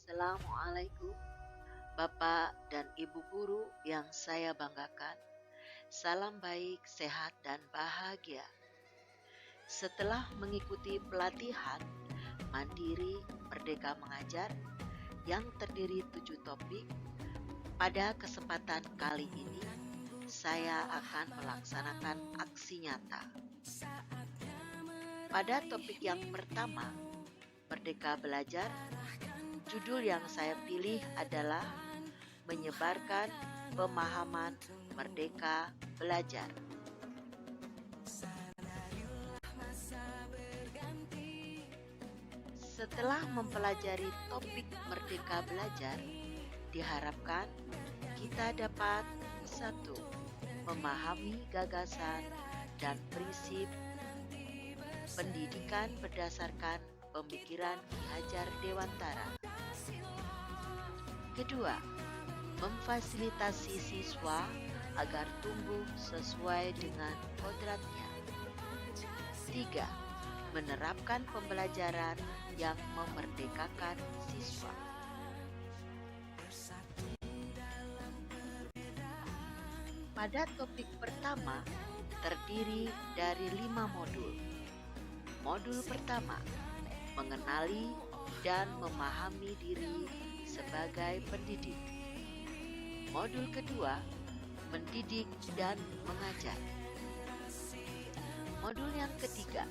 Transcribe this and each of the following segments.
Assalamualaikum, Bapak dan Ibu guru yang saya banggakan. Salam baik, sehat, dan bahagia. Setelah mengikuti pelatihan Mandiri Merdeka Mengajar yang terdiri 7 topik, pada kesempatan kali ini saya akan melaksanakan aksi nyata. Pada topik yang pertama, Merdeka Belajar, judul yang saya pilih adalah menyebarkan pemahaman Merdeka Belajar. Setelah mempelajari topik Merdeka Belajar, diharapkan kita dapat 1. Memahami gagasan dan prinsip pendidikan berdasarkan pemikiran Ki Hajar Dewantara. Kedua, memfasilitasi siswa agar tumbuh sesuai dengan kodratnya. 3. Menerapkan pembelajaran yang memerdekakan siswa. Pada topik pertama terdiri dari 5 modul. Modul pertama, mengenali dan memahami diri sebagai pendidik. Modul kedua, mendidik dan mengajar. Modul yang ketiga,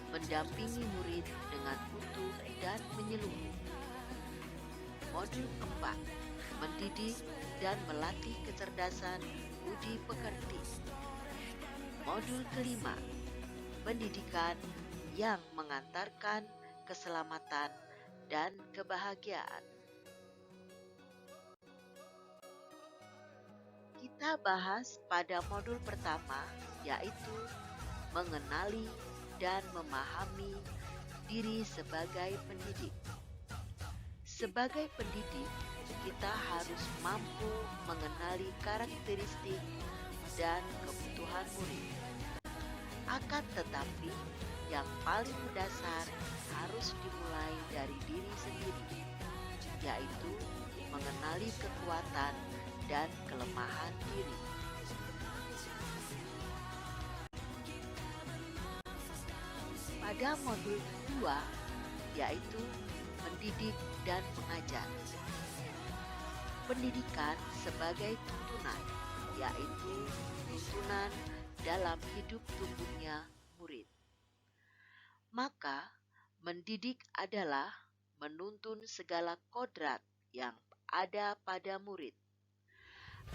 mendampingi murid dengan utuh dan menyeluruh. Modul keempat, mendidik dan melatih kecerdasan budi pekerti. Modul kelima, pendidikan yang mengantarkan keselamatan dan kebahagiaan. Kita bahas pada modul pertama, yaitu mengenali dan memahami diri sebagai pendidik. Sebagai pendidik, kita harus mampu mengenali karakteristik dan kebutuhan murid. Akan tetapi, yang paling mendasar harus dimulai dari diri sendiri, yaitu mengenali kekuatan dan kelemahan diri. Pada modul 2, yaitu mendidik dan mengajar. Pendidikan sebagai tuntunan, yaitu tuntunan dalam hidup tumbuhnya murid. Maka, mendidik adalah menuntun segala kodrat yang ada pada murid,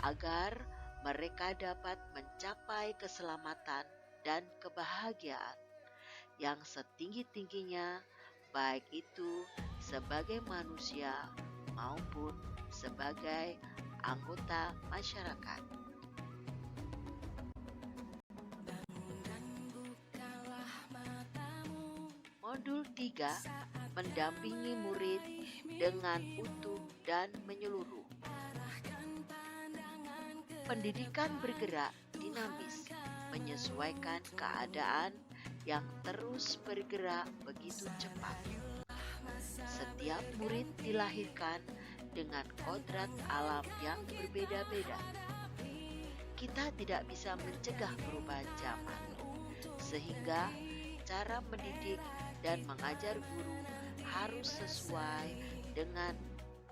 agar mereka dapat mencapai keselamatan dan kebahagiaan yang setinggi-tingginya, baik itu sebagai manusia maupun sebagai anggota masyarakat. Modul 3, mendampingi murid dengan utuh dan menyeluruh. Pendidikan bergerak dinamis, menyesuaikan keadaan yang terus bergerak begitu cepat. Setiap murid dilahirkan dengan kodrat alam yang berbeda-beda. Kita tidak bisa mencegah perubahan zaman, sehingga cara mendidik dan mengajar guru harus sesuai dengan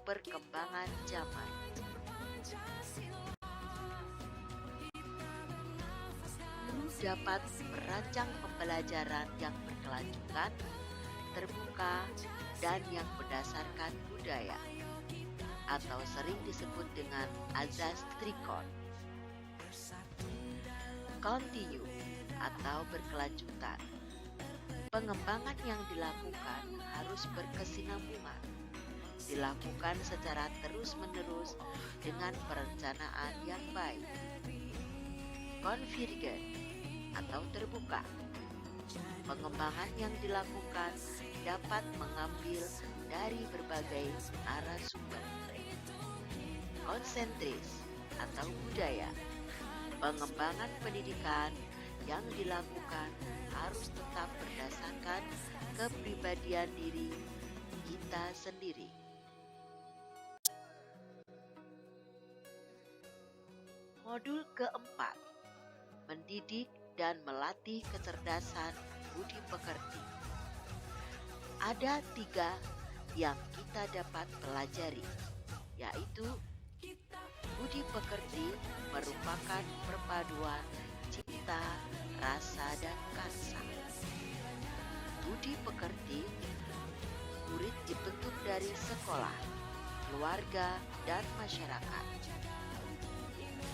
perkembangan zaman. Guru dapat merancang pembelajaran yang berkelanjutan, terbuka, dan yang berdasarkan budaya, atau sering disebut dengan azas trikon. Continue atau berkelanjutan. Pengembangan yang dilakukan harus berkesinambungan, dilakukan secara terus-menerus dengan perencanaan yang baik. Convergent atau terbuka. Pengembangan yang dilakukan dapat mengambil dari berbagai arah sumber. Konsentris atau budaya. Pengembangan pendidikan yang dilakukan harus tetap berdasarkan kepribadian diri kita sendiri. Modul keempat, mendidik dan melatih kecerdasan budi pekerti. Ada 3 yang kita dapat pelajari, yaitu budi pekerti merupakan perpaduan cipta, rasa, dan karsa. Budi pekerti, murid dibentuk dari sekolah, keluarga, dan masyarakat.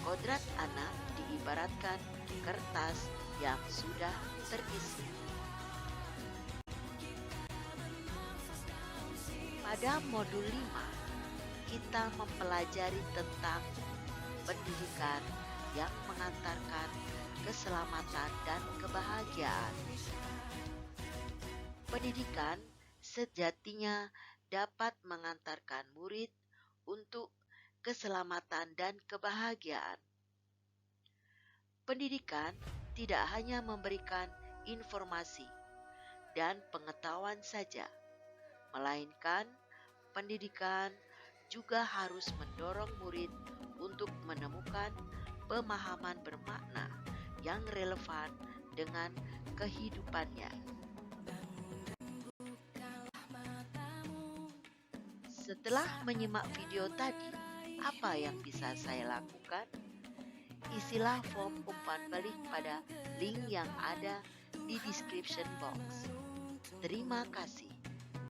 Kodrat anak diibaratkan kertas yang sudah terisi. Pada modul 5, kita mempelajari tentang pendidikan yang mengantarkan keselamatan dan kebahagiaan. Pendidikan sejatinya dapat mengantarkan murid untuk keselamatan dan kebahagiaan. Pendidikan tidak hanya memberikan informasi dan pengetahuan saja, melainkan pendidikan juga harus mendorong murid untuk menemukan pemahaman bermakna yang relevan dengan kehidupannya. Setelah menyimak video tadi, apa yang bisa saya lakukan? Isilah form umpan balik pada link yang ada di description box. Terima kasih.